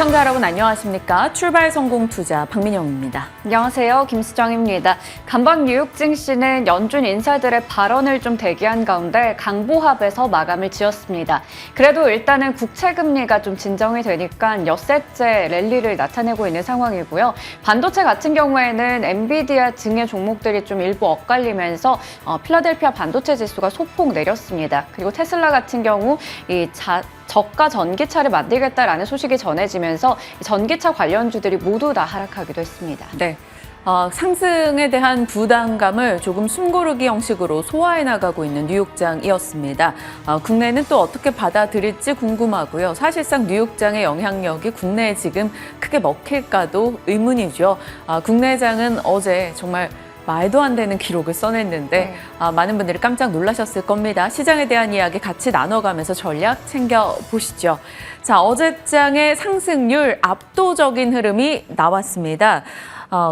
시청자 여러분 안녕하십니까? 출발 성공 투자 박민영입니다. 안녕하세요. 김수정입니다. 간밤 뉴욕 증시는 연준 인사들의 발언을 좀 대기한 가운데 강보합에서 마감을 지었습니다. 그래도 일단은 국채 금리가 좀 진정이 되니까 엿새째 랠리를 나타내고 있는 상황이고요. 반도체 같은 경우에는 엔비디아 등의 종목들이 좀 일부 엇갈리면서 필라델피아 반도체 지수가 소폭 내렸습니다. 그리고 테슬라 같은 경우 저가 전기차를 만들겠다라는 소식이 전해지면서 전기차 관련주들이 모두 다 하락하기도 했습니다. 네. 상승에 대한 부담감을 조금 숨고르기 형식으로 소화해 나가고 있는 뉴욕장이었습니다. 국내는 또 어떻게 받아들일지 궁금하고요. 사실상 뉴욕장의 영향력이 국내에 지금 크게 먹힐까도 의문이죠. 국내장은 어제 정말 말도 안 되는 기록을 써냈는데 많은 분들이 깜짝 놀라셨을 겁니다. 시장에 대한 이야기 같이 나눠가면서 전략 챙겨보시죠. 자, 어제장의 상승률 압도적인 흐름이 나왔습니다.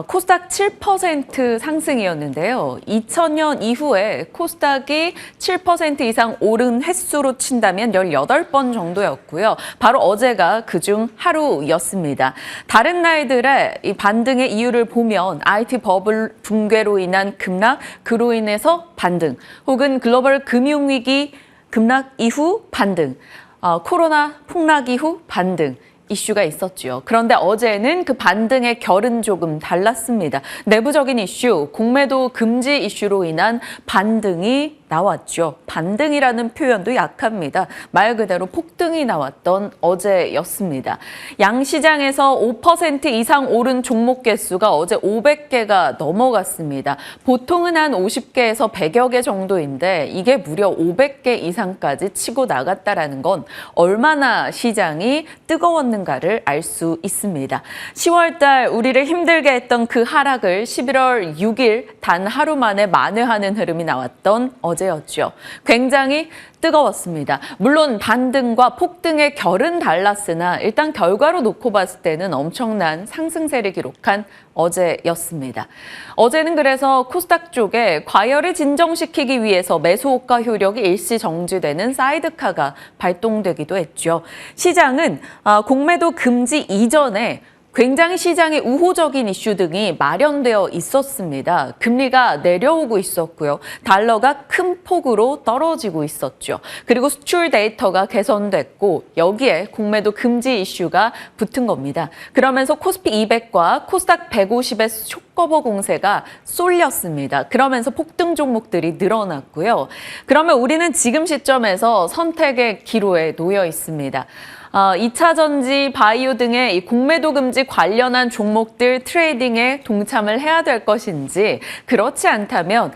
코스닥 7% 상승이었는데요. 2000년 이후에 코스닥이 7% 이상 오른 횟수로 친다면 18번 정도였고요. 바로 어제가 그중 하루였습니다. 다른 날들의 이 반등의 이유를 보면 IT 버블 붕괴로 인한 급락, 그로 인해서 반등, 혹은 글로벌 금융위기 급락 이후 반등, 코로나 폭락 이후 반등, 이슈가 있었죠. 그런데 어제는 그 반등의 결은 조금 달랐습니다. 내부적인 이슈, 공매도 금지 이슈로 인한 반등이 나왔죠. 반등이라는 표현도 약합니다. 말 그대로 폭등이 나왔던 어제였습니다. 양시장에서 5% 이상 오른 종목 개수가 어제 500개가 넘어갔습니다. 보통은 한 50개에서 100여 개 정도인데 이게 무려 500개 이상까지 치고 나갔다라는 건 얼마나 시장이 뜨거웠는가를 알 수 있습니다. 10월 달 우리를 힘들게 했던 그 하락을 11월 6일 단 하루 만에 만회하는 흐름이 나왔던 어제였죠. 굉장히 뜨거웠습니다. 물론 반등과 폭등의 결은 달랐으나 일단 결과로 놓고 봤을 때는 엄청난 상승세를 기록한 어제였습니다. 어제는 그래서 코스닥 쪽에 과열을 진정시키기 위해서 매수호가 효력이 일시 정지되는 사이드카가 발동되기도 했죠. 시장은 공매도 금지 이전에 굉장히 시장에 우호적인 이슈 등이 마련되어 있었습니다. 금리가 내려오고 있었고요. 달러가 큰 폭으로 떨어지고 있었죠. 그리고 수출 데이터가 개선됐고 여기에 공매도 금지 이슈가 붙은 겁니다. 그러면서 코스피 200과 코스닥 150의 쇼커버 공세가 쏠렸습니다. 그러면서 폭등 종목들이 늘어났고요. 그러면 우리는 지금 시점에서 선택의 기로에 놓여 있습니다. 2차 전지, 바이오 등의 이 공매도 금지 관련한 종목들 트레이딩에 동참을 해야 될 것인지, 그렇지 않다면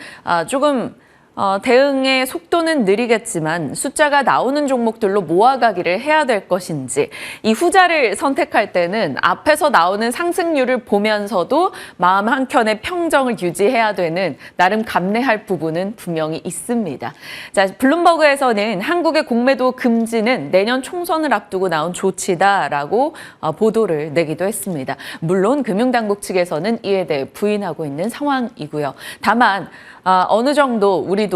조금 대응의 속도는 느리겠지만 숫자가 나오는 종목들로 모아가기를 해야 될 것인지, 이 후자를 선택할 때는 앞에서 나오는 상승률을 보면서도 마음 한켠에 평정을 유지해야 되는 나름 감내할 부분은 분명히 있습니다. 자, 블룸버그에서는 한국의 공매도 금지는 내년 총선을 앞두고 나온 조치다라고 보도를 내기도 했습니다. 물론 금융당국 측에서는 이에 대해 부인하고 있는 상황이고요. 다만 어느 정도 우리도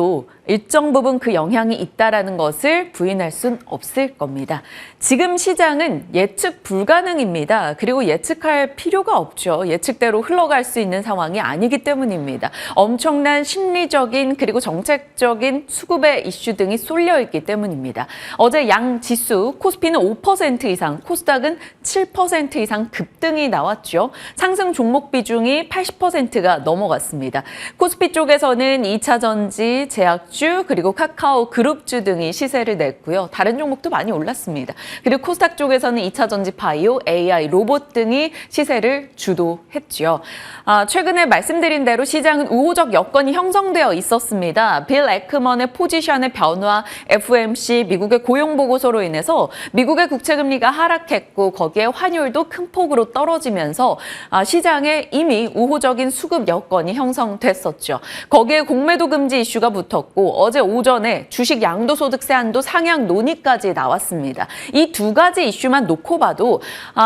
일정 부분 그 영향이 있다라는 것을 부인할 순 없을 겁니다. 지금 시장은 예측 불가능입니다. 그리고 예측할 필요가 없죠. 예측대로 흘러갈 수 있는 상황이 아니기 때문입니다. 엄청난 심리적인 그리고 정책적인 수급의 이슈 등이 쏠려 있기 때문입니다. 어제 양 지수 코스피는 5% 이상, 코스닥은 7% 이상 급등이 나왔죠. 상승 종목 비중이 80%가 넘어갔습니다. 코스피 쪽에서는 2차 전지, 제약주, 그리고 카카오 그룹주 등이 시세를 냈고요. 다른 종목도 많이 올랐습니다. 그리고 코스닥 쪽에서는 2차 전지 바이오, AI, 로봇 등이 시세를 주도했죠. 최근에 말씀드린 대로 시장은 우호적 여건이 형성되어 있었습니다. 빌 에크먼의 포지션의 변화, FOMC, 미국의 고용 보고서로 인해서 미국의 국채 금리가 하락했고 거기에 환율도 큰 폭으로 떨어지면서 시장에 이미 우호적인 수급 여건이 형성됐었죠. 거기에 공매도 금지 이슈가 붙었고 그리고 어제 오전에 주식 양도소득세 한도 상향 논의까지 나왔습니다. 이 두 가지 이슈만 놓고 봐도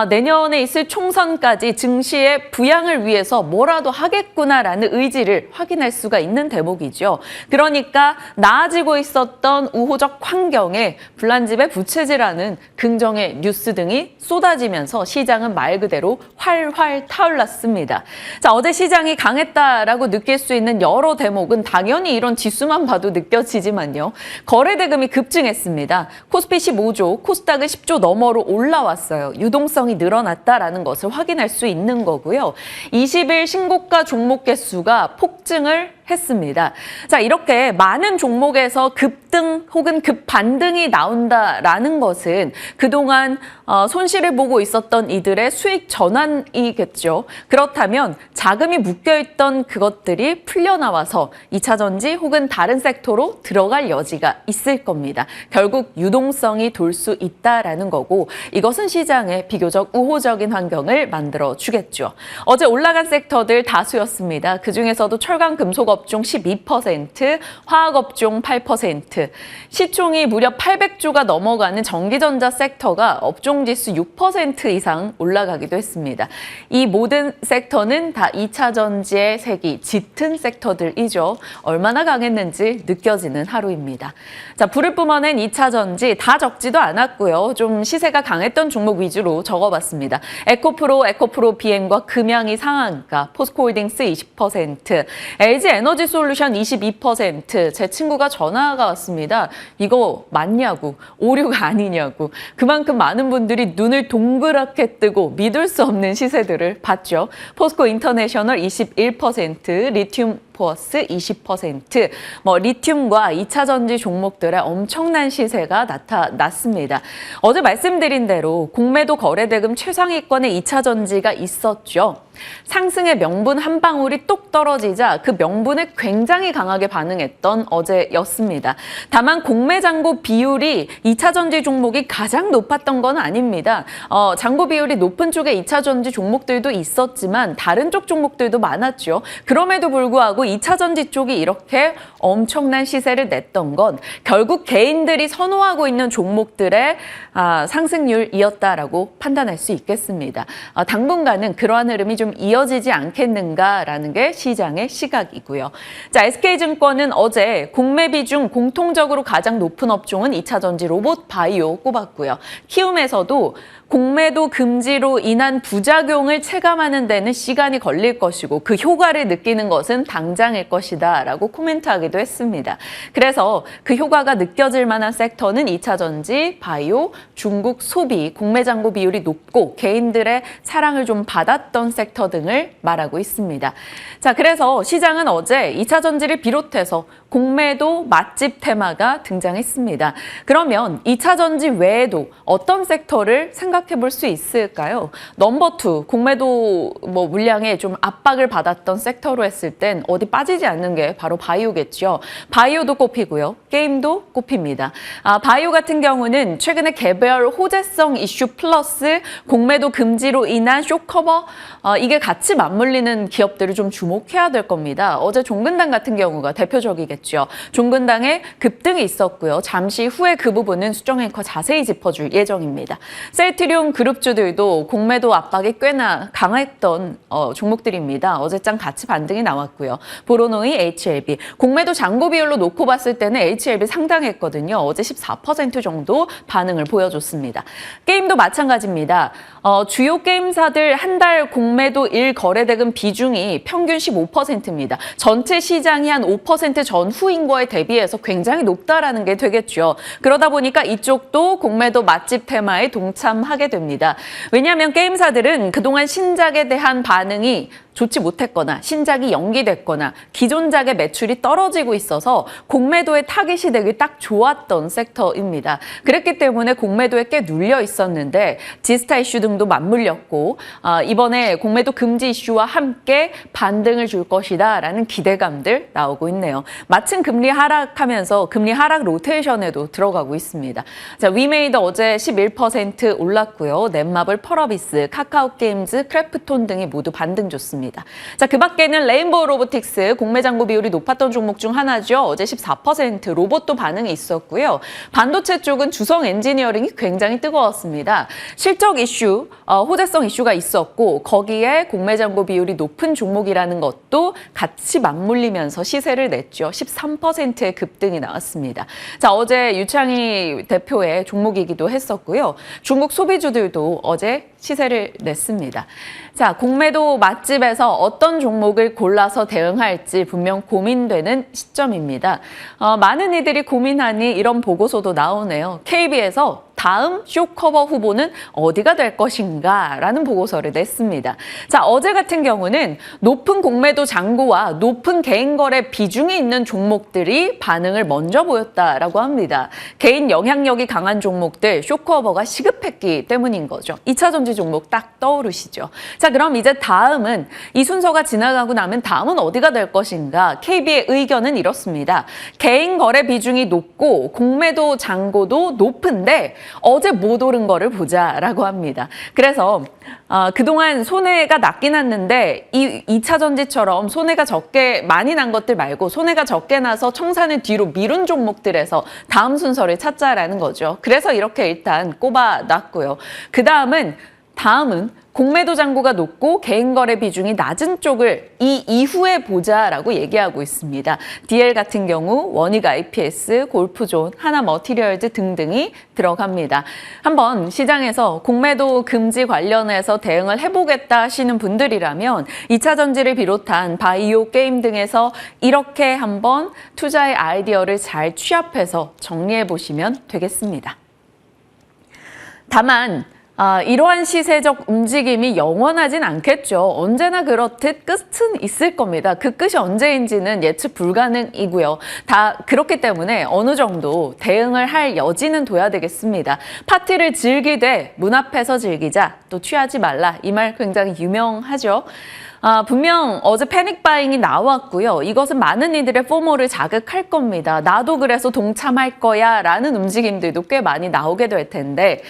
내년에 있을 총선까지 증시의 부양을 위해서 뭐라도 하겠구나라는 의지를 확인할 수가 있는 대목이죠. 그러니까 나아지고 있었던 우호적 환경에 불난집에 부채질하는 긍정의 뉴스 등이 쏟아지면서 시장은 말 그대로 활활 타올랐습니다. 자, 어제 시장이 강했다라고 느낄 수 있는 여러 대목은 당연히 이런 지수만 봐도 느껴지지만요. 거래 대금이 급증했습니다. 코스피 15조, 코스닥은 10조 너머로 올라왔어요. 유동성이 늘어났다라는 것을 확인할 수 있는 거고요. 20일 신고가 종목 개수가 폭증을 했습니다. 자, 이렇게 많은 종목에서 급등 혹은 급반등이 나온다라는 것은 그동안 손실을 보고 있었던 이들의 수익 전환이겠죠. 그렇다면 자금이 묶여있던 그것들이 풀려나와서 2차 전지 혹은 다른 섹터로 들어갈 여지가 있을 겁니다. 결국 유동성이 돌 수 있다라는 거고 이것은 시장에 비교적 우호적인 환경을 만들어 주겠죠. 어제 올라간 섹터들 다수였습니다. 그중에서도 철강 금속 업종 12%, 화학업종 8%, 시총이 무려 800조가 넘어가는 전기전자 섹터가 업종지수 6% 이상 올라가기도 했습니다. 이 모든 섹터는 다 2차 전지의 색이 짙은 섹터들이죠. 얼마나 강했는지 느껴지는 하루입니다. 자, 불을 뿜어낸 2차 전지 다 적지도 않았고요. 좀 시세가 강했던 종목 위주로 적어봤습니다. 에코프로 BM과 금양이 상한가, 포스코홀딩스 20%, LG 에너지 솔루션 22%. 제 친구가 전화가 왔습니다. 이거 맞냐고, 오류가 아니냐고. 그만큼 많은 분들이 눈을 동그랗게 뜨고 믿을 수 없는 시세들을 봤죠. 포스코 인터내셔널 21%, 리튬 포어스 20%, 리튬과 2차 전지 종목들의 엄청난 시세가 나타났습니다. 어제 말씀드린 대로 공매도 거래대금 최상위권의 2차 전지가 있었죠. 상승의 명분 한 방울이 뚝 떨어지자 그 명분에 굉장히 강하게 반응했던 어제였습니다. 다만 공매 잔고 비율이 2차 전지 종목이 가장 높았던 건 아닙니다. 잔고 비율이 높은 쪽에 2차 전지 종목들도 있었지만 다른 쪽 종목들도 많았죠. 그럼에도 불구하고 2차 전지 쪽이 이렇게 엄청난 시세를 냈던 건 결국 개인들이 선호하고 있는 종목들의 상승률이었다라고 판단할 수 있겠습니다. 당분간은 그러한 흐름이 좀 이어지지 않겠는가라는 게 시장의 시각이고요. 자, SK증권은 어제 공매 비중 공통적으로 가장 높은 업종은 2차 전지 로봇 바이오 꼽았고요. 키움에서도 공매도 금지로 인한 부작용을 체감하는 데는 시간이 걸릴 것이고 그 효과를 느끼는 것은 당장일 것이다 라고 코멘트하기도 했습니다. 그래서 그 효과가 느껴질 만한 섹터는 2차 전지, 바이오, 중국 소비, 공매 잔고 비율이 높고 개인들의 사랑을 좀 받았던 섹터 등을 말하고 있습니다. 자, 그래서 시장은 어제 2차 전지를 비롯해서 공매도 맛집 테마가 등장했습니다. 그러면 2차 전지 외에도 어떤 섹터를 생각해 볼 수 있을까요? 넘버 2, 공매도 물량에 좀 압박을 받았던 섹터로 했을 땐 어디 빠지지 않는 게 바로 바이오겠죠. 바이오도 꼽히고요. 게임도 꼽힙니다. 바이오 같은 경우는 최근에 개별 호재성 이슈 플러스 공매도 금지로 인한 쇼커버 이게 같이 맞물리는 기업들을 좀 주목해야 될 겁니다. 어제 종근당 같은 경우가 대표적이겠죠. 종근당에 급등이 있었고요. 잠시 후에 그 부분은 수정 앵커 자세히 짚어줄 예정입니다. 셀트리온 그룹주들도 공매도 압박이 꽤나 강했던 종목들입니다. 어제장 같이 반등이 나왔고요. 보로노이, HLB. 공매도 잔고 비율로 놓고 봤을 때는 HLB 상당했거든요. 어제 14% 정도 반응을 보여줬습니다. 게임도 마찬가지입니다. 주요 게임사들 한 달 공매도 1거래대금 비중이 평균 15%입니다. 전체 시장이 한 5% 전후인 거에 대비해서 굉장히 높다라는 게 되겠죠. 그러다 보니까 이쪽도 공매도 맛집 테마에 동참하게 됩니다. 왜냐하면 게임사들은 그동안 신작에 대한 반응이 좋지 못했거나 신작이 연기됐거나 기존작의 매출이 떨어지고 있어서 공매도의 타깃이 되기 딱 좋았던 섹터입니다. 그랬기 때문에 공매도에 꽤 눌려 있었는데 지스타 이슈 등도 맞물렸고 이번에 공매도 금지 이슈와 함께 반등을 줄 것이다 라는 기대감들 나오고 있네요. 마침 금리 하락하면서 금리 하락 로테이션에도 들어가고 있습니다. 자, 위메이드 어제 11% 올랐고요. 넷마블, 펄어비스, 카카오게임즈, 크래프톤 등이 모두 반등 좋습니다. 나왔습니다. 자, 그 밖에는 레인보우 로보틱스 공매장고 비율이 높았던 종목 중 하나죠. 어제 14% 로봇도 반응이 있었고요. 반도체 쪽은 주성 엔지니어링이 굉장히 뜨거웠습니다. 실적 이슈, 호재성 이슈가 있었고 거기에 공매장고 비율이 높은 종목이라는 것도 같이 맞물리면서 시세를 냈죠. 13%의 급등이 나왔습니다. 자, 어제 유창희 대표의 종목이기도 했었고요. 중국 소비주들도 어제 시세를 냈습니다. 자, 공매도 맛집에서 어떤 종목을 골라서 대응할지 분명 고민되는 시점입니다. 많은 이들이 고민하니 이런 보고서도 나오네요. KB에서 다음 쇼커버 후보는 어디가 될 것인가 라는 보고서를 냈습니다. 자, 어제 같은 경우는 높은 공매도 잔고와 높은 개인 거래 비중이 있는 종목들이 반응을 먼저 보였다라고 합니다. 개인 영향력이 강한 종목들 쇼커버가 시급했기 때문인 거죠. 2차 전지 종목 딱 떠오르시죠. 자, 그럼 이제 다음은 이 순서가 지나가고 나면 다음은 어디가 될 것인가? KB의 의견은 이렇습니다. 개인 거래 비중이 높고 공매도 잔고도 높은데 어제 못 오른 거를 보자라고 합니다. 그래서 그동안 손해가 났긴 났는데 이 2차 전지처럼 손해가 적게 많이 난 것들 말고 손해가 적게 나서 청산을 뒤로 미룬 종목들에서 다음 순서를 찾자라는 거죠. 그래서 이렇게 일단 꼽아놨고요. 다음은 공매도 잔고가 높고 개인 거래 비중이 낮은 쪽을 이 이후에 보자라고 얘기하고 있습니다. DL 같은 경우 원익 IPS, 골프존, 하나머티리얼즈 등등이 들어갑니다. 한번 시장에서 공매도 금지 관련해서 대응을 해보겠다 하시는 분들이라면 2차 전지를 비롯한 바이오 게임 등에서 이렇게 한번 투자의 아이디어를 잘 취합해서 정리해 보시면 되겠습니다. 다만 이러한 시세적 움직임이 영원하진 않겠죠. 언제나 그렇듯 끝은 있을 겁니다. 그 끝이 언제인지는 예측 불가능이고요. 다 그렇기 때문에 어느 정도 대응을 할 여지는 둬야 되겠습니다. 파티를 즐기되 문 앞에서 즐기자, 또 취하지 말라. 이 말 굉장히 유명하죠. 분명 어제 패닉 바잉이 나왔고요. 이것은 많은 이들의 포모를 자극할 겁니다. 나도 그래서 동참할 거야 라는 움직임들도 꽤 많이 나오게 될 텐데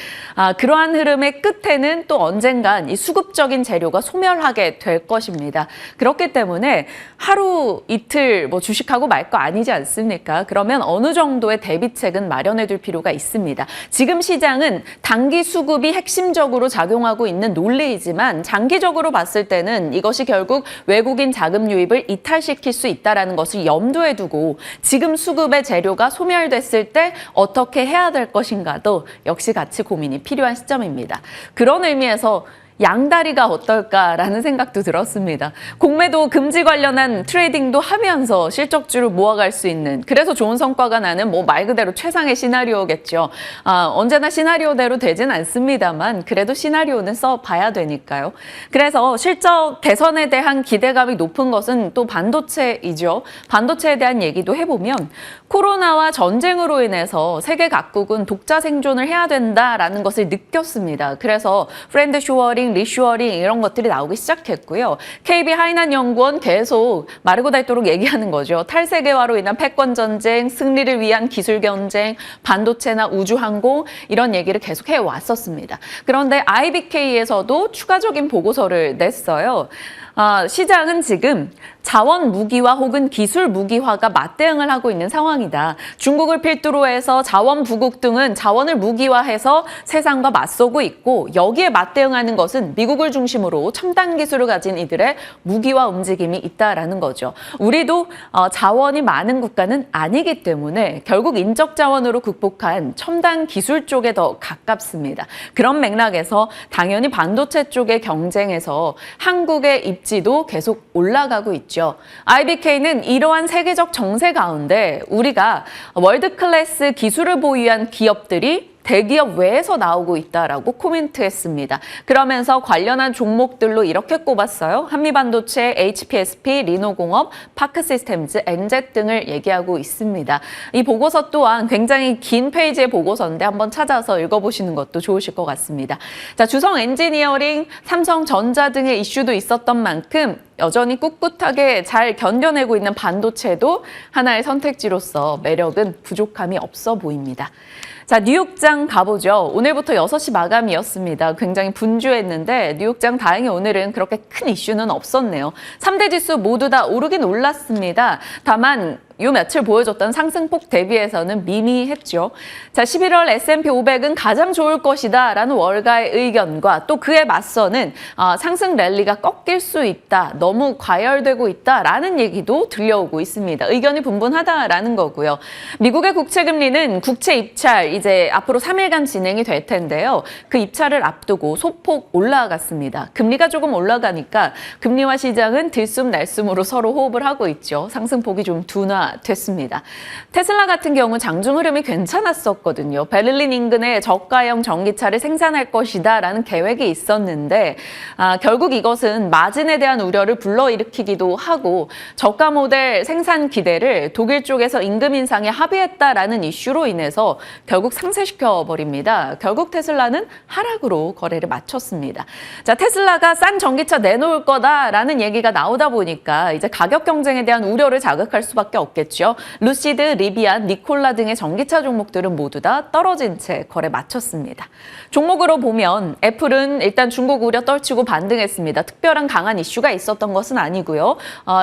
그러한 흐름의 끝에는 또 언젠간 이 수급적인 재료가 소멸하게 될 것입니다. 그렇기 때문에 하루 이틀 뭐 주식하고 말 거 아니지 않습니까? 그러면 어느 정도의 대비책은 마련해 둘 필요가 있습니다. 지금 시장은 단기 수급이 핵심적으로 작용하고 있는 논리이지만 장기적으로 봤을 때는 이것이 결국 외국인 자금 유입을 이탈시킬 수 있다는 것을 염두에 두고 지금 수급의 재료가 소멸됐을 때 어떻게 해야 될 것인가도 역시 같이 고민이 필요한 시점입니다. 그런 의미에서 양다리가 어떨까라는 생각도 들었습니다. 공매도 금지 관련한 트레이딩도 하면서 실적주를 모아갈 수 있는, 그래서 좋은 성과가 나는 뭐 말 그대로 최상의 시나리오겠죠. 언제나 시나리오대로 되진 않습니다만 그래도 시나리오는 써봐야 되니까요. 그래서 실적 개선에 대한 기대감이 높은 것은 또 반도체이죠. 반도체에 대한 얘기도 해보면 코로나와 전쟁으로 인해서 세계 각국은 독자 생존을 해야 된다라는 것을 느꼈습니다. 그래서 프렌드 쇼어링, 리쇼어링 이런 것들이 나오기 시작했고요. KB 하이난연구원 계속 마르고 닳도록 얘기하는 거죠. 탈세계화로 인한 패권 전쟁, 승리를 위한 기술 경쟁, 반도체나 우주항공 이런 얘기를 계속 해왔었습니다. 그런데 IBK에서도 추가적인 보고서를 냈어요. 시장은 지금 자원 무기화 혹은 기술 무기화가 맞대응을 하고 있는 상황이다. 중국을 필두로 해서 자원 부국 등은 자원을 무기화해서 세상과 맞서고 있고 여기에 맞대응하는 것은 미국을 중심으로 첨단 기술을 가진 이들의 무기화 움직임이 있다라는 거죠. 우리도 자원이 많은 국가는 아니기 때문에 결국 인적 자원으로 극복한 첨단 기술 쪽에 더 가깝습니다. 그런 맥락에서 당연히 반도체 쪽의 경쟁에서 한국의 입지도 계속 올라가고 있죠. IBK는 이러한 세계적 정세 가운데 우리가 월드클래스 기술을 보유한 기업들이 대기업 외에서 나오고 있다라고 코멘트했습니다. 그러면서 관련한 종목들로 이렇게 꼽았어요. 한미반도체, HPSP, 리노공업, 파크시스템즈, 엔젯 등을 얘기하고 있습니다. 이 보고서 또한 굉장히 긴 페이지의 보고서인데 한번 찾아서 읽어보시는 것도 좋으실 것 같습니다. 자, 주성 엔지니어링, 삼성전자 등의 이슈도 있었던 만큼 여전히 꿋꿋하게 잘 견뎌내고 있는 반도체도 하나의 선택지로서 매력은 부족함이 없어 보입니다. 자, 뉴욕장 가보죠. 오늘부터 6시 마감이었습니다. 굉장히 분주했는데 뉴욕장 다행히 오늘은 그렇게 큰 이슈는 없었네요. 3대 지수 모두 다 오르긴 올랐습니다. 다만 요 며칠 보여줬던 상승폭 대비해서는 미미했죠. 자, 11월 S&P 500은 가장 좋을 것이다 라는 월가의 의견과 또 그에 맞서는 상승 랠리가 꺾일 수 있다, 너무 과열되고 있다라는 얘기도 들려오고 있습니다. 의견이 분분하다라는 거고요. 미국의 국채금리는 국채 입찰 이제 앞으로 3일간 진행이 될 텐데요. 그 입찰을 앞두고 소폭 올라갔습니다. 금리가 조금 올라가니까 금리와 시장은 들숨날숨으로 서로 호흡을 하고 있죠. 상승폭이 좀 둔화됐습니다. 테슬라 같은 경우 장중 흐름이 괜찮았었거든요. 베를린 인근에 저가형 전기차를 생산할 것이다 라는 계획이 있었는데 결국 이것은 마진에 대한 우려를 불러일으키기도 하고 저가 모델 생산 기대를 독일 쪽에서 임금 인상에 합의했다라는 이슈로 인해서 결국 상쇄시켜버립니다. 결국 테슬라는 하락으로 거래를 마쳤습니다. 자, 테슬라가 싼 전기차 내놓을 거다라는 얘기가 나오다 보니까 이제 가격 경쟁에 대한 우려를 자극할 수밖에 없겠죠. 루시드, 리비안, 니콜라 등의 전기차 종목들은 모두 다 떨어진 채 거래 마쳤습니다. 종목으로 보면 애플은 일단 중국 우려 떨치고 반등했습니다. 특별한 강한 이슈가 있었던 것은 아니고요.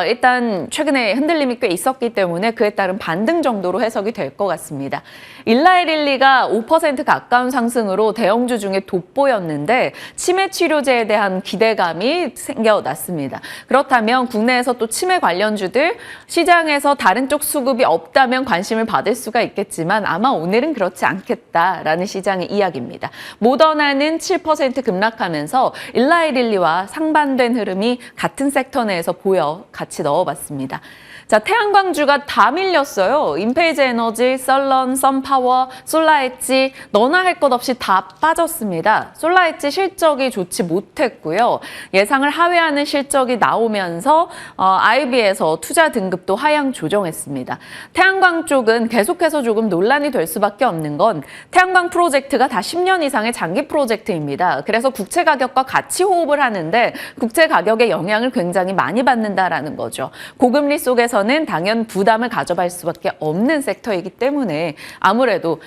일단 최근에 흔들림이 꽤 있었기 때문에 그에 따른 반등 정도로 해석이 될 것 같습니다. 일라이릴리가 5% 가까운 상승으로 대형주 중에 돋보였는데 치매 치료제에 대한 기대감이 생겨났습니다. 그렇다면 국내에서 또 치매 관련주들 시장에서 다른 쪽 수급이 없다면 관심을 받을 수가 있겠지만 아마 오늘은 그렇지 않겠다라는 시장의 이야기입니다. 모더나는 7% 급락하면서 일라이릴리와 상반된 흐름이 같은 섹터 내에서 보여 같이 넣어봤습니다. 자, 태양광주가 다 밀렸어요. 인페이즈 에너지, 썰런, 썬파워, 솔라엣지 너나 할 것 없이 다 빠졌습니다. 솔라엣지 실적이 좋지 못했고요. 예상을 하회하는 실적이 나오면서 IB에서 투자 등급도 하향 조정했습니다. 태양광 쪽은 계속해서 조금 논란이 될 수밖에 없는 건 태양광 프로젝트가 다 10년 이상의 장기 프로젝트입니다. 그래서 국채 가격과 같이 호흡을 하는데 국채 가격의 영향을 굉장히 많이 받는다라는 거죠. 고금리 속에서는 당연 부담을 가져갈 수밖에 없는 섹터이기 때문에 아무래도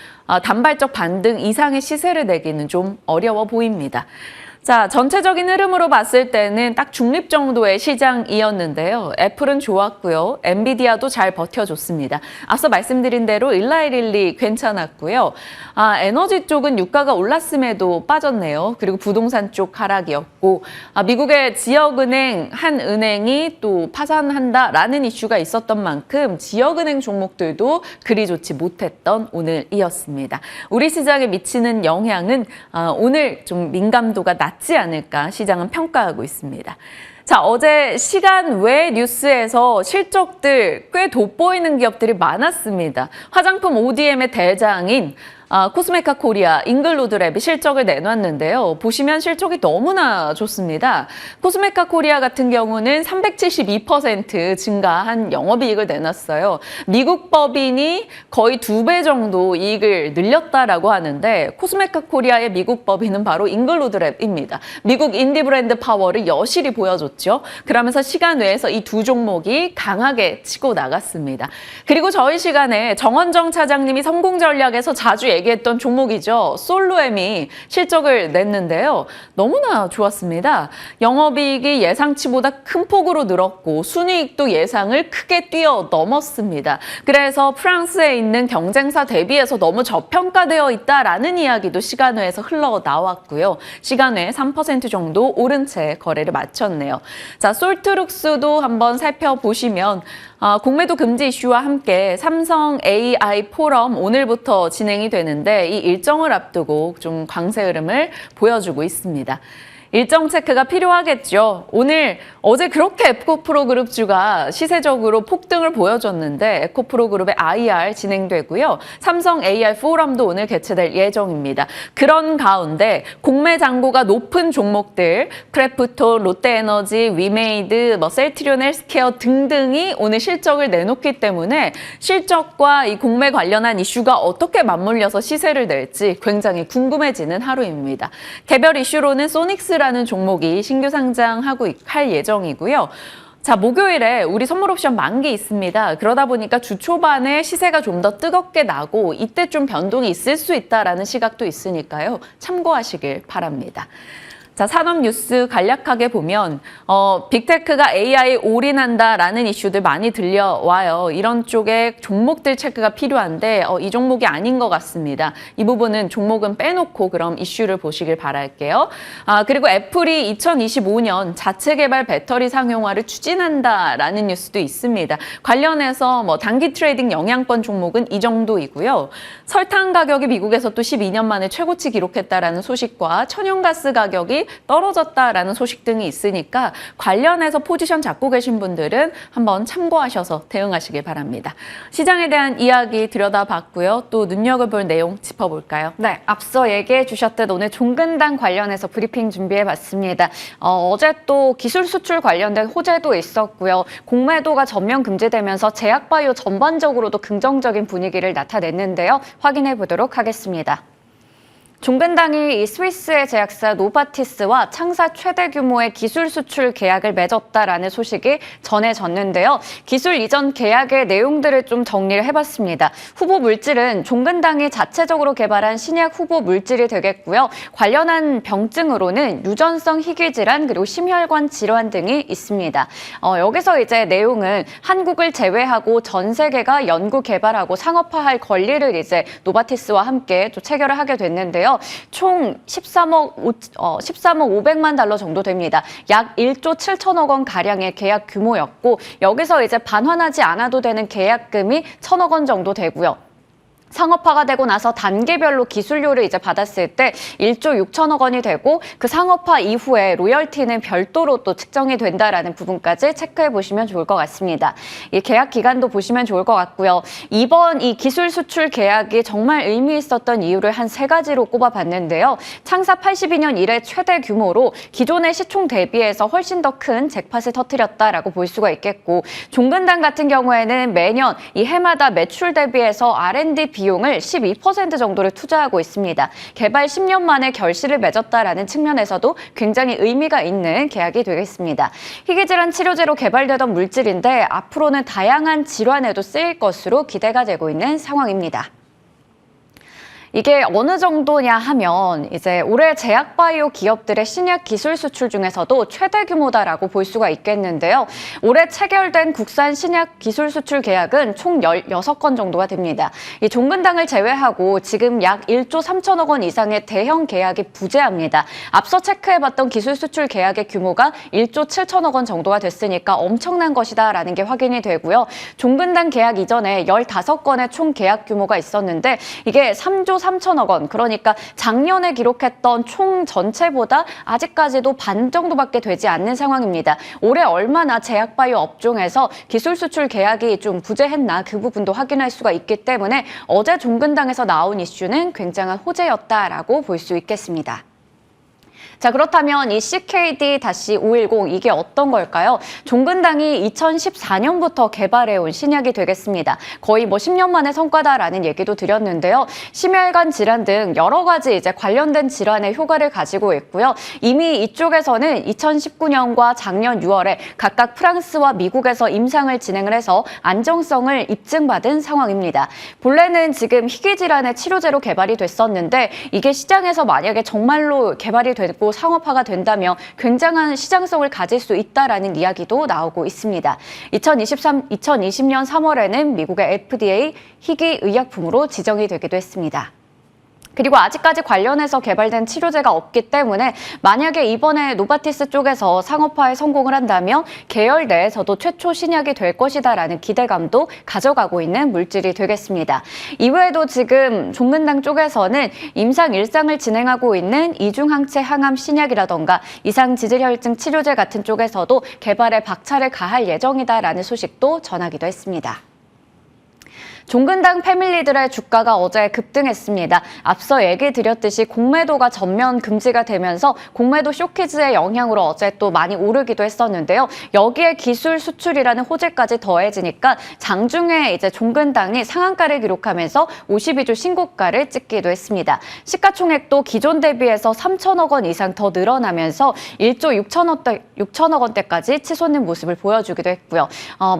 단발적 반등 이상의 시세를 내기는 좀 어려워 보입니다. 자, 전체적인 흐름으로 봤을 때는 딱 중립 정도의 시장이었는데요. 애플은 좋았고요. 엔비디아도 잘 버텨줬습니다. 앞서 말씀드린 대로 일라이릴리 괜찮았고요. 에너지 쪽은 유가가 올랐음에도 빠졌네요. 그리고 부동산 쪽 하락이었고 미국의 지역은행 한 은행이 또 파산한다라는 이슈가 있었던 만큼 지역은행 종목들도 그리 좋지 못했던 오늘이었습니다. 우리 시장에 미치는 영향은 오늘 좀 민감도가 낮지 않을까 시장은 평가하고 있습니다. 자, 어제 시간 외 뉴스에서 실적들 꽤 돋보이는 기업들이 많았습니다. 화장품 ODM의 대장인 코스메카 코리아, 잉글로드랩이 실적을 내놨는데요. 보시면 실적이 너무나 좋습니다. 코스메카 코리아 같은 경우는 372% 증가한 영업이익을 내놨어요. 미국 법인이 거의 2배 정도 이익을 늘렸다라고 하는데 코스메카 코리아의 미국 법인은 바로 잉글로드랩입니다. 미국 인디 브랜드 파워를 여실히 보여줬죠. 그러면서 시간 외에서 이 두 종목이 강하게 치고 나갔습니다. 그리고 저희 시간에 정원정 차장님이 성공 전략에서 자주 얘기했던 종목이죠. 솔로엠이 실적을 냈는데요. 너무나 좋았습니다. 영업이익이 예상치보다 큰 폭으로 늘었고 순이익도 예상을 크게 뛰어넘었습니다. 그래서 프랑스에 있는 경쟁사 대비해서 너무 저평가되어 있다라는 이야기도 시간외에서 흘러나왔고요. 시간외에 3% 정도 오른 채 거래를 마쳤네요. 자, 솔트룩스도 한번 살펴보시면 공매도 금지 이슈와 함께 삼성 AI 포럼 오늘부터 진행이 되는데 이 일정을 앞두고 좀 강세 흐름을 보여주고 있습니다. 일정 체크가 필요하겠죠. 어제 그렇게 에코프로그룹주가 시세적으로 폭등을 보여줬는데 에코프로그룹의 IR 진행되고요. 삼성 AI 포럼도 오늘 개최될 예정입니다. 그런 가운데 공매 잔고가 높은 종목들 크래프톤, 롯데에너지, 위메이드, 셀트리온 헬스케어 등등이 오늘 실적을 내놓기 때문에 실적과 이 공매 관련한 이슈가 어떻게 맞물려서 시세를 낼지 굉장히 궁금해지는 하루입니다. 개별 이슈로는 소닉스라 옵션프라는 종목이 신규 할 예정이고요. 자, 목요일에 우리 선물 옵션 만기 있습니다. 그러다 보니까 주 초반에 시세가 좀 더 뜨겁게 나고 이때 좀 변동이 있을 수 있다라는 시각도 있으니까요. 참고하시길 바랍니다. 자, 산업 뉴스 간략하게 보면 빅테크가 AI 올인한다라는 이슈들 많이 들려와요. 이런 쪽에 종목들 체크가 필요한데 이 종목이 아닌 것 같습니다. 이 부분은 종목은 빼놓고 그럼 이슈를 보시길 바랄게요. 그리고 애플이 2025년 자체 개발 배터리 상용화를 추진한다라는 뉴스도 있습니다. 관련해서 단기 트레이딩 영향권 종목은 이 정도이고요. 설탕 가격이 미국에서 또 12년 만에 최고치 기록했다라는 소식과 천연가스 가격이 떨어졌다라는 소식 등이 있으니까 관련해서 포지션 잡고 계신 분들은 한번 참고하셔서 대응하시길 바랍니다. 시장에 대한 이야기 들여다봤고요. 또 눈여겨볼 내용 짚어볼까요? 네, 앞서 얘기해 주셨듯 오늘 종근당 관련해서 브리핑 준비해봤습니다. 어제 또 기술 수출 관련된 호재도 있었고요. 공매도가 전면 금지되면서 제약바이오 전반적으로도 긍정적인 분위기를 나타냈는데요. 확인해 보도록 하겠습니다. 종근당이 이 스위스의 제약사 노바티스와 창사 최대 규모의 기술 수출 계약을 맺었다라는 소식이 전해졌는데요. 기술 이전 계약의 내용들을 좀 정리를 해봤습니다. 후보 물질은 종근당이 자체적으로 개발한 신약 후보 물질이 되겠고요. 관련한 병증으로는 유전성 희귀 질환 그리고 심혈관 질환 등이 있습니다. 여기서 이제 내용은 한국을 제외하고 전 세계가 연구 개발하고 상업화할 권리를 이제 노바티스와 함께 또 체결을 하게 됐는데요. 총 13억 500만 달러 정도 됩니다. 약 1조 7천억 원 가량의 계약 규모였고 여기서 이제 반환하지 않아도 되는 계약금이 1,000억 원 정도 되고요. 상업화가 되고 나서 단계별로 기술료를 이제 받았을 때 1조 6천억 원이 되고 그 상업화 이후에 로열티는 별도로 또 측정이 된다라는 부분까지 체크해 보시면 좋을 것 같습니다. 이 계약 기간도 보시면 좋을 것 같고요. 이번 이 기술 수출 계약이 정말 의미 있었던 이유를 한 3가지로 꼽아봤는데요. 창사 82년 이래 최대 규모로 기존의 시총 대비해서 훨씬 더 큰 잭팟을 터뜨렸다라고 볼 수가 있겠고 종근당 같은 경우에는 매년 이 해마다 매출 대비해서 R&D 비용을 12% 정도를 투자하고 있습니다. 개발 10년 만에 결실을 맺었다라는 측면에서도 굉장히 의미가 있는 계약이 되겠습니다. 희귀질환 치료제로 개발되던 물질인데 앞으로는 다양한 질환에도 쓰일 것으로 기대가 되고 있는 상황입니다. 이게 어느 정도냐 하면 이제 올해 제약바이오 기업들의 신약 기술 수출 중에서도 최대 규모다라고 볼 수가 있겠는데요. 올해 체결된 국산 신약 기술 수출 계약은 총 16건 정도가 됩니다. 이 종근당을 제외하고 지금 약 1조 3천억 원 이상의 대형 계약이 부재합니다. 앞서 체크해봤던 기술 수출 계약의 규모가 1조 7천억 원 정도가 됐으니까 엄청난 것이다라는 게 확인이 되고요. 종근당 계약 이전에 15건의 총 계약 규모가 있었는데 이게 3조 3천억 원, 그러니까 작년에 기록했던 총 전체보다 아직까지도 반 정도밖에 되지 않는 상황입니다. 올해 얼마나 제약바이오 업종에서 기술 수출 계약이 좀 부재했나 그 부분도 확인할 수가 있기 때문에 어제 종근당에서 나온 이슈는 굉장한 호재였다라고 볼 수 있겠습니다. 자, 그렇다면 이 CKD-510 이게 어떤 걸까요? 종근당이 2014년부터 개발해온 신약이 되겠습니다. 거의 10년 만의 성과다라는 얘기도 드렸는데요. 심혈관 질환 등 여러 가지 이제 관련된 질환의 효과를 가지고 있고요. 이미 이쪽에서는 2019년과 작년 6월에 각각 프랑스와 미국에서 임상을 진행을 해서 안정성을 입증받은 상황입니다. 본래는 지금 희귀 질환의 치료제로 개발이 됐었는데 이게 시장에서 만약에 정말로 개발이 되고 상업화가 된다면 굉장한 시장성을 가질 수 있다라는 이야기도 나오고 있습니다. 2020년 3월에는 미국의 FDA 희귀 의약품으로 지정이 되기도 했습니다. 그리고 아직까지 관련해서 개발된 치료제가 없기 때문에 만약에 이번에 노바티스 쪽에서 상업화에 성공을 한다면 계열 내에서도 최초 신약이 될 것이다라는 기대감도 가져가고 있는 물질이 되겠습니다. 이외에도 지금 종근당 쪽에서는 임상 일상을 진행하고 있는 이중항체 항암 신약이라던가 이상지질혈증 치료제 같은 쪽에서도 개발에 박차를 가할 예정이다라는 소식도 전하기도 했습니다. 종근당 패밀리들의 주가가 어제 급등했습니다. 앞서 얘기 드렸듯이 공매도가 전면 금지가 되면서 공매도 쇼키즈의 영향으로 어제 또 많이 오르기도 했었는데요. 여기에 기술 수출이라는 호재까지 더해지니까 장중에 이제 종근당이 상한가를 기록하면서 52주 신고가를 찍기도 했습니다. 시가총액도 기존 대비해서 3천억 원 이상 더 늘어나면서 1조 6천억 원대까지 치솟는 모습을 보여주기도 했고요.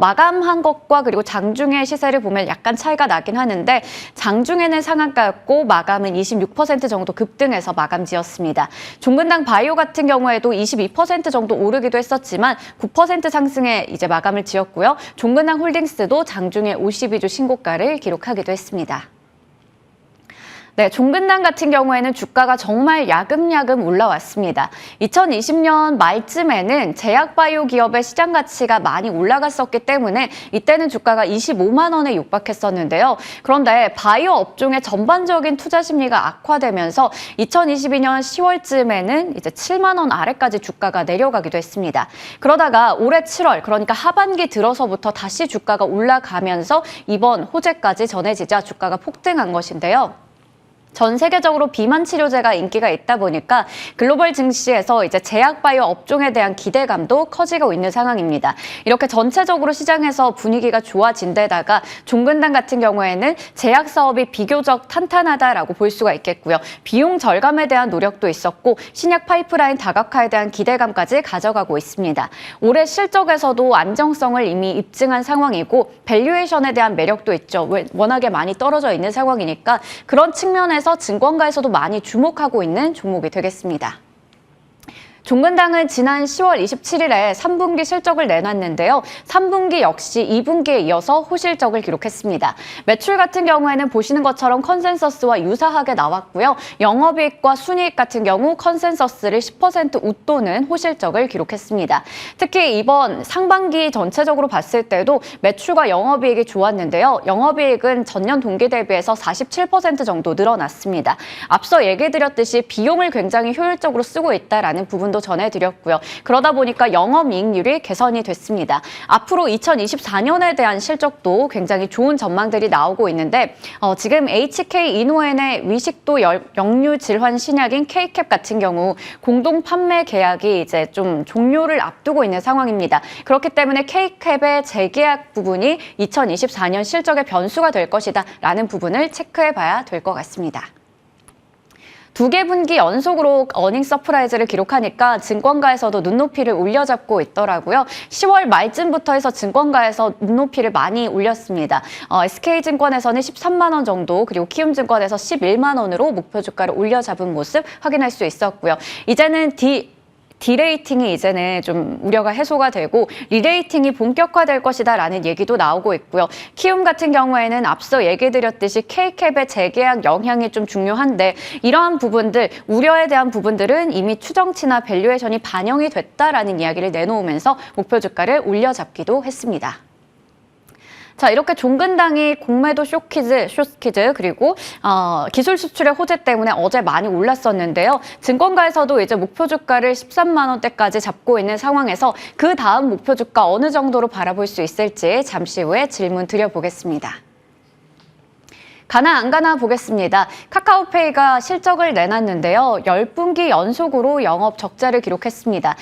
마감한 것과 그리고 장중의 시세를 보면 약간 차이가 나긴 하는데 장중에는 상한가였고 마감은 26% 정도 급등해서 마감지었습니다. 종근당 바이오 같은 경우에도 22% 정도 오르기도 했었지만 9% 상승에 이제 마감을 지었고요. 종근당 홀딩스도 장중에 52주 신고가를 기록하기도 했습니다. 네, 종근당 같은 경우에는 주가가 정말 야금야금 올라왔습니다. 2020년 말쯤에는 제약바이오 기업의 시장 가치가 많이 올라갔었기 때문에 이때는 주가가 25만 원에 육박했었는데요. 그런데 바이오 업종의 전반적인 투자 심리가 악화되면서 2022년 10월쯤에는 이제 7만 원 아래까지 주가가 내려가기도 했습니다. 그러다가 올해 7월, 그러니까 하반기 들어서부터 다시 주가가 올라가면서 이번 호재까지 전해지자 주가가 폭등한 것인데요. 전 세계적으로 비만 치료제가 인기가 있다 보니까 글로벌 증시에서 이제 제약 바이오 업종에 대한 기대감도 커지고 있는 상황입니다. 이렇게 전체적으로 시장에서 분위기가 좋아진 데다가 종근당 같은 경우에는 제약 사업이 비교적 탄탄하다라고 볼 수가 있겠고요. 비용 절감에 대한 노력도 있었고 신약 파이프라인 다각화에 대한 기대감까지 가져가고 있습니다. 올해 실적에서도 안정성을 이미 입증한 상황이고 밸류에이션에 대한 매력도 있죠. 워낙에 많이 떨어져 있는 상황이니까 그런 측면에서 증권가에서도 많이 주목하고 있는 종목이 되겠습니다. 종근당은 지난 10월 27일에 3분기 실적을 내놨는데요. 3분기 역시 2분기에 이어서 호실적을 기록했습니다. 매출 같은 경우에는 보시는 것처럼 컨센서스와 유사하게 나왔고요. 영업이익과 순이익 같은 경우 컨센서스를 10% 웃도는 호실적을 기록했습니다. 특히 이번 상반기 전체적으로 봤을 때도 매출과 영업이익이 좋았는데요. 영업이익은 전년 동기 대비해서 47% 정도 늘어났습니다. 앞서 얘기 드렸듯이 비용을 굉장히 효율적으로 쓰고 있다라는 부분 전해드렸고요. 그러다 보니까 영업이익률이 개선이 됐습니다. 앞으로 2024년에 대한 실적도 굉장히 좋은 전망들이 나오고 있는데 지금 HK 이노엔의 위식도 역류 질환 신약인 K캡 같은 경우 공동 판매 계약이 이제 좀 종료를 앞두고 있는 상황입니다. 그렇기 때문에 K캡의 재계약 부분이 2024년 실적의 변수가 될 것이다라는 부분을 체크해봐야 될 것 같습니다. 2개 분기 연속으로 어닝 서프라이즈를 기록하니까 증권가에서도 눈높이를 올려잡고 있더라고요. 10월 말쯤부터 해서 증권가에서 눈높이를 많이 올렸습니다. SK증권에서는 13만 원 정도, 그리고 키움증권에서 11만 원으로 목표 주가를 올려잡은 모습 확인할 수 있었고요. 이제는 디레이팅이 이제는 좀 우려가 해소가 되고 리레이팅이 본격화될 것이다라는 얘기도 나오고 있고요. 키움 같은 경우에는 앞서 얘기 드렸듯이 K캡의 재계약 영향이 좀 중요한데 이러한 부분들, 우려에 대한 부분들은 이미 추정치나 밸류에이션이 반영이 됐다라는 이야기를 내놓으면서 목표 주가를 올려잡기도 했습니다. 자, 이렇게 종근당이 공매도 쇼키즈 그리고 기술 수출의 호재 때문에 어제 많이 올랐었는데요. 증권가에서도 이제 목표 주가를 13만 원대까지 잡고 있는 상황에서 그 다음 목표 주가 어느 정도로 바라볼 수 있을지 잠시 후에 질문 드려보겠습니다. 가나 안 가나 보겠습니다. 카카오페이가 실적을 내놨는데요. 10분기 연속으로 영업 적자를 기록했습니다.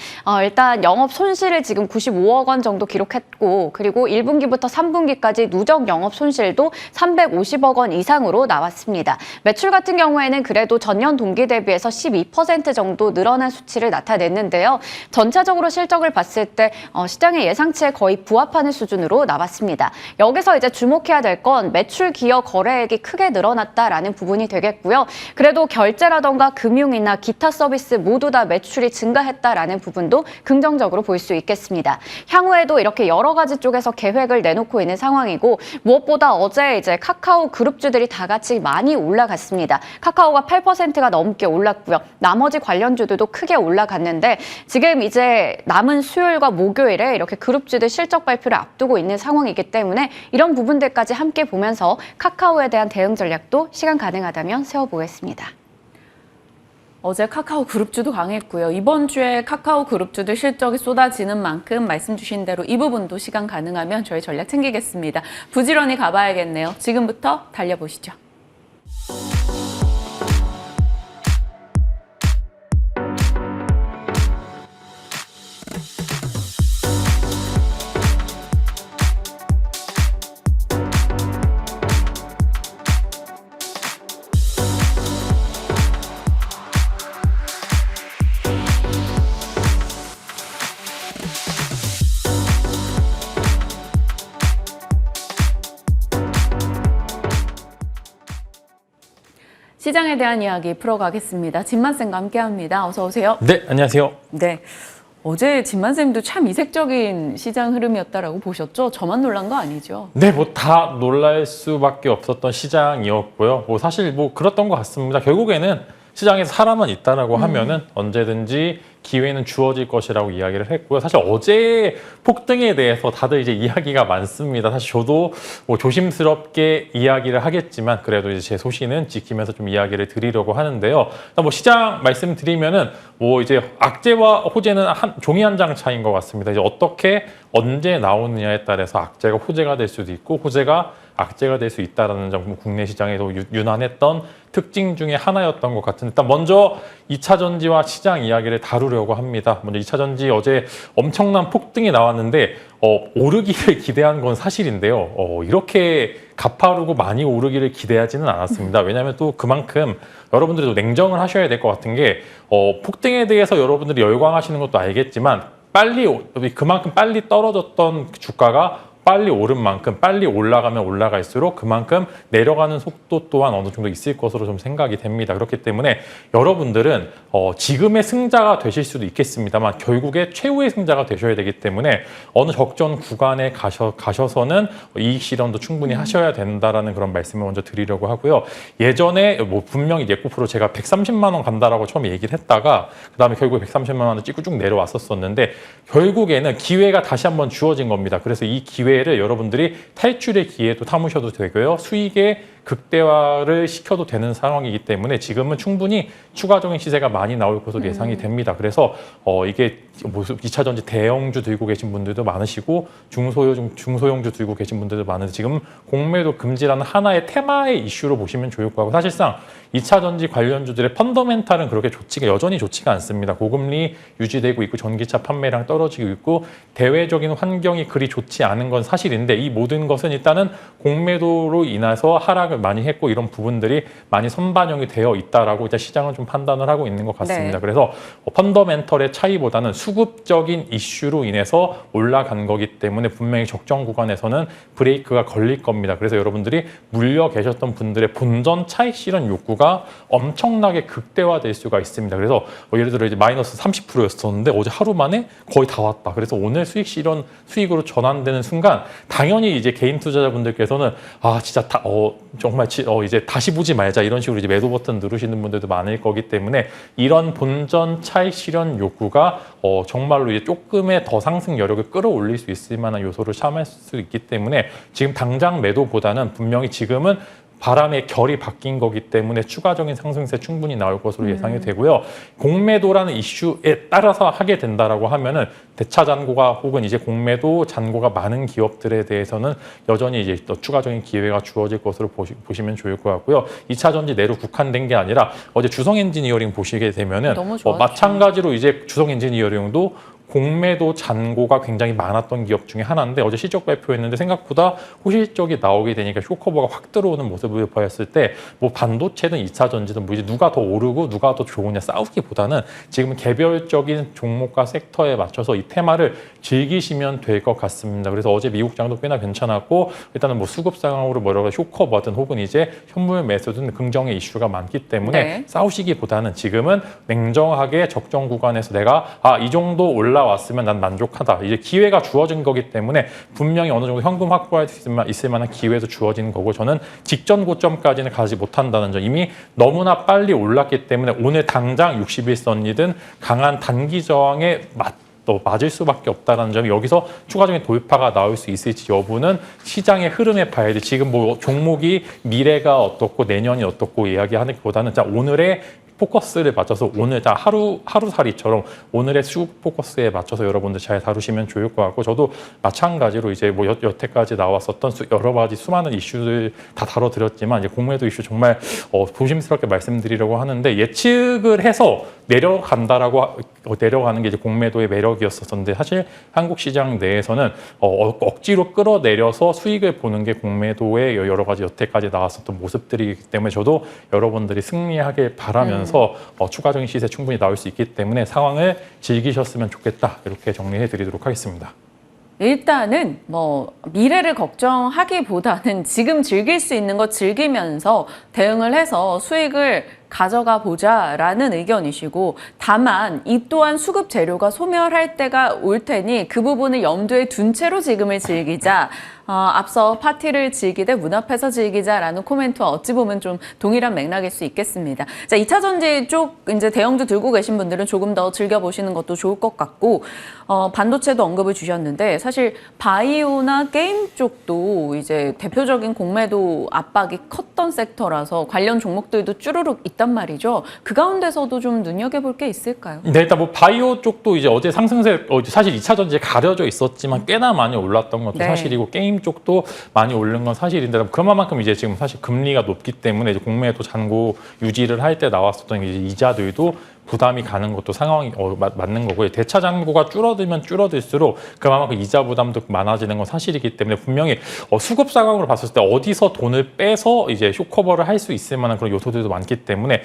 일단 영업 손실을 지금 95억 원 정도 기록했고 그리고 1분기부터 3분기까지 누적 영업 손실도 350억 원 이상으로 나왔습니다. 매출 같은 경우에는 그래도 전년 동기 대비해서 12% 정도 늘어난 수치를 나타냈는데요. 전체적으로 실적을 봤을 때 시장의 예상치에 거의 부합하는 수준으로 나왔습니다. 여기서 이제 주목해야 될 건 매출 기여 거래액이 크게 늘어났다라는 부분이 되겠고요. 그래도 결제라던가 금융이나 기타 서비스 모두 다 매출이 증가했다라는 부분도 긍정적으로 볼 수 있겠습니다. 향후에도 이렇게 여러 가지 쪽에서 계획을 내놓고 있는 상황이고 무엇보다 어제 이제 카카오 그룹주들이 다 같이 많이 올라갔습니다. 카카오가 8%가 넘게 올랐고요. 나머지 관련주들도 크게 올라갔는데 지금 이제 남은 수요일과 목요일에 이렇게 그룹주들 실적 발표를 앞두고 있는 상황이기 때문에 이런 부분들까지 함께 보면서 카카오에 대한 대응 전략도 시간 가능하다면 세워보겠습니다. 어제 카카오 그룹주도 강했고요. 이번 주에 카카오 그룹주들 실적이 쏟아지는 만큼 말씀 주신 대로 이 부분도 시간 가능하면 저희 전략 챙기겠습니다. 부지런히 가봐야겠네요. 지금부터 달려보시죠. 시장에 대한 이야기 풀어가겠습니다. 진만쌤과 함께합니다. 어서 오세요. 네, 안녕하세요. 네, 어제 진만쌤도 참 이색적인 시장 흐름이었다라고 보셨죠? 저만 놀란 거 아니죠? 네, 뭐 다 놀랄 수밖에 없었던 시장이었고요. 뭐 사실 뭐 그랬던 것 같습니다. 결국에는 시장에 사람은 있다라고 하면은 언제든지 기회는 주어질 것이라고 이야기를 했고요. 사실 어제 폭등에 대해서 다들 이제 이야기가 많습니다. 사실 저도 뭐 조심스럽게 이야기를 하겠지만 그래도 이제 제 소신은 지키면서 좀 이야기를 드리려고 하는데요. 뭐 시장 말씀드리면은 뭐 이제 악재와 호재는 종이 한 장 차이인 것 같습니다. 이제 어떻게 언제 나오느냐에 따라서 악재가 호재가 될 수도 있고 호재가 악재가 될 수 있다는 점 국내 시장에서 유난했던 특징 중에 하나였던 것 같은데 일단 먼저 2차 전지와 시장 이야기를 다루려고 합니다. 먼저 2차 전지 어제 엄청난 폭등이 나왔는데 오르기를 기대한 건 사실인데요. 이렇게 가파르고 많이 오르기를 기대하지는 않았습니다. 왜냐하면 또 그만큼 여러분들이 또 냉정을 하셔야 될 것 같은 게 폭등에 대해서 여러분들이 열광하시는 것도 알겠지만 그만큼 빨리 떨어졌던 주가가 빨리 오른 만큼 빨리 올라가면 올라갈수록 그만큼 내려가는 속도 또한 어느 정도 있을 것으로 좀 생각이 됩니다. 그렇기 때문에 여러분들은 지금의 승자가 되실 수도 있겠습니다만 결국에 최후의 승자가 되셔야 되기 때문에 어느 적정 구간에 가셔서는 이익 실현도 충분히 하셔야 된다라는 그런 말씀을 먼저 드리려고 하고요. 예전에 뭐 분명히 예고프로 제가 130만 원 간다라고 처음에 얘기를 했다가 그다음에 결국에 130만 원을 찍고 쭉 내려왔었는데 결국에는 기회가 다시 한번 주어진 겁니다. 그래서 이 기회를 여러분들이 탈출의 기회도 삼으셔도 되고요. 수익의 극대화를 시켜도 되는 상황이기 때문에 지금은 충분히 추가적인 시세가 많이 나올 것으로 예상이 됩니다. 그래서 이게 2차 전지 대형주 들고 계신 분들도 많으시고 중소형주 들고 계신 분들도 많은데 지금 공매도 금지라는 하나의 테마의 이슈로 보시면 좋을 것 같고 사실상 2차 전지 관련주들의 펀더멘탈은 그렇게 여전히 좋지가 않습니다. 고금리 유지되고 있고 전기차 판매량 떨어지고 있고 대외적인 환경이 그리 좋지 않은 건 사실인데 이 모든 것은 일단은 공매도로 인해서 하락을 많이 했고 이런 부분들이 많이 선반영이 되어 있다라고 일단 시장은 좀 판단을 하고 있는 것 같습니다. 네. 그래서 펀더멘털의 차이보다는 수급적인 이슈로 인해서 올라간 거기 때문에 분명히 적정 구간에서는 브레이크가 걸릴 겁니다. 그래서 여러분들이 물려 계셨던 분들의 본전 차익 실현 욕구가 엄청나게 극대화될 수가 있습니다. 그래서 예를 들어 이제 마이너스 30%였었는데 어제 하루 만에 거의 다 왔다. 그래서 오늘 수익 실현 수익으로 전환되는 순간 당연히 이제 개인 투자자분들께서는 진짜 정말 이제 다시 보지 말자 이런 식으로 이제 매도 버튼 누르시는 분들도 많을 거기 때문에 이런 본전 차익 실현 욕구가 정말로 이제 조금의 더 상승 여력을 끌어올릴 수 있을 만한 요소를 참을 수 있기 때문에 지금 당장 매도보다는 분명히 지금은 바람의 결이 바뀐 거기 때문에 추가적인 상승세 충분히 나올 것으로 예상이 되고요. 공매도라는 이슈에 따라서 하게 된다라고 하면은 대차 잔고가 혹은 이제 공매도 잔고가 많은 기업들에 대해서는 여전히 이제 또 추가적인 기회가 주어질 것으로 보시면 좋을 것 같고요. 2차 전지 내로 국한된 게 아니라 어제 주성 엔지니어링 보시게 되면은 마찬가지로 이제 주성 엔지니어링도 공매도 잔고가 굉장히 많았던 기업 중에 하나인데 어제 실적 발표했는데 생각보다 호실적이 나오게 되니까 쇼커버가 확 들어오는 모습을 보였을 때 뭐 반도체든 2차 전지든 뭐 이제 누가 더 오르고 누가 더 좋으냐 싸우기보다는 지금 개별적인 종목과 섹터에 맞춰서 이 테마를 즐기시면 될 것 같습니다. 그래서 어제 미국장도 꽤나 괜찮았고 일단은 뭐 수급 상황으로 뭐라고 쇼커버든 혹은 이제 현물 매수든 긍정의 이슈가 많기 때문에 싸우시기보다는 지금은 냉정하게 적정 구간에서 내가 이 정도 올라왔으면 난 만족하다. 이제 기회가 주어진 거기 때문에 분명히 어느 정도 현금 확보할 수 있을 만한 기회도 주어지는 거고 저는 직전 고점까지는 가지 못한다는 점 이미 너무나 빨리 올랐기 때문에 오늘 당장 60일선이든 강한 단기 저항에 맞을 수밖에 없다는 점이 여기서 추가적인 돌파가 나올 수 있을지 여부는 시장의 흐름에 봐야 돼. 지금 뭐 종목이 미래가 어떻고 내년이 어떻고 이야기하는 것보다는 오늘의 포커스를 맞춰서 오늘 다 하루살이처럼 오늘의 수급 포커스에 맞춰서 여러분들 잘 다루시면 좋을 것 같고 저도 마찬가지로 이제 뭐 여태까지 나왔었던 여러 가지 수많은 이슈들 다 다뤄드렸지만 이제 공매도 이슈 정말 조심스럽게 말씀드리려고 하는데 예측을 해서 내려가는 게 이제 공매도의 매력이었었는데 사실 한국 시장 내에서는 억지로 끌어내려서 수익을 보는 게 공매도의 여러 가지 여태까지 나왔었던 모습들이기 때문에 저도 여러분들이 승리하길 바라면서 추가적인 시세 충분히 나올 수 있기 때문에 상황을 즐기셨으면 좋겠다 이렇게 정리해 드리도록 하겠습니다. 일단은 뭐 미래를 걱정하기보다는 지금 즐길 수 있는 거 즐기면서 대응을 해서 수익을 가져가 보자라는 의견이시고 다만 이 또한 수급 재료가 소멸할 때가 올 테니 그 부분을 염두에 둔 채로 지금을 즐기자. 앞서 파티를 즐기되 문 앞에서 즐기자라는 코멘트와 어찌 보면 좀 동일한 맥락일 수 있겠습니다. 자, 2차 전지 쪽 이제 대형주 들고 계신 분들은 조금 더 즐겨보시는 것도 좋을 것 같고 반도체도 언급을 주셨는데 사실 바이오나 게임 쪽도 이제 대표적인 공매도 압박이 컸던 섹터라서 관련 종목들도 쭈루룩 있단 말이죠. 그 가운데서도 좀 눈여겨볼 게 있을까요? 네, 일단 뭐 바이오 쪽도 이제 어제 상승세 사실 2차 전지에 가려져 있었지만 꽤나 많이 올랐던 것도 네. 사실이고 게임 쪽도 많이 오른 건 사실인데 그만큼 이제 지금 사실 금리가 높기 때문에 이제 공매도 잔고 유지를 할 때 나왔었던 이제 이자들도 부담이 가는 것도 상황이 맞는 거고요. 대차 잔고가 줄어들면 줄어들수록 그만큼 이자 부담도 많아지는 건 사실이기 때문에 분명히 수급 상황으로 봤을 때 어디서 돈을 빼서 이제 쇼커버를 할 수 있을 만한 그런 요소들도 많기 때문에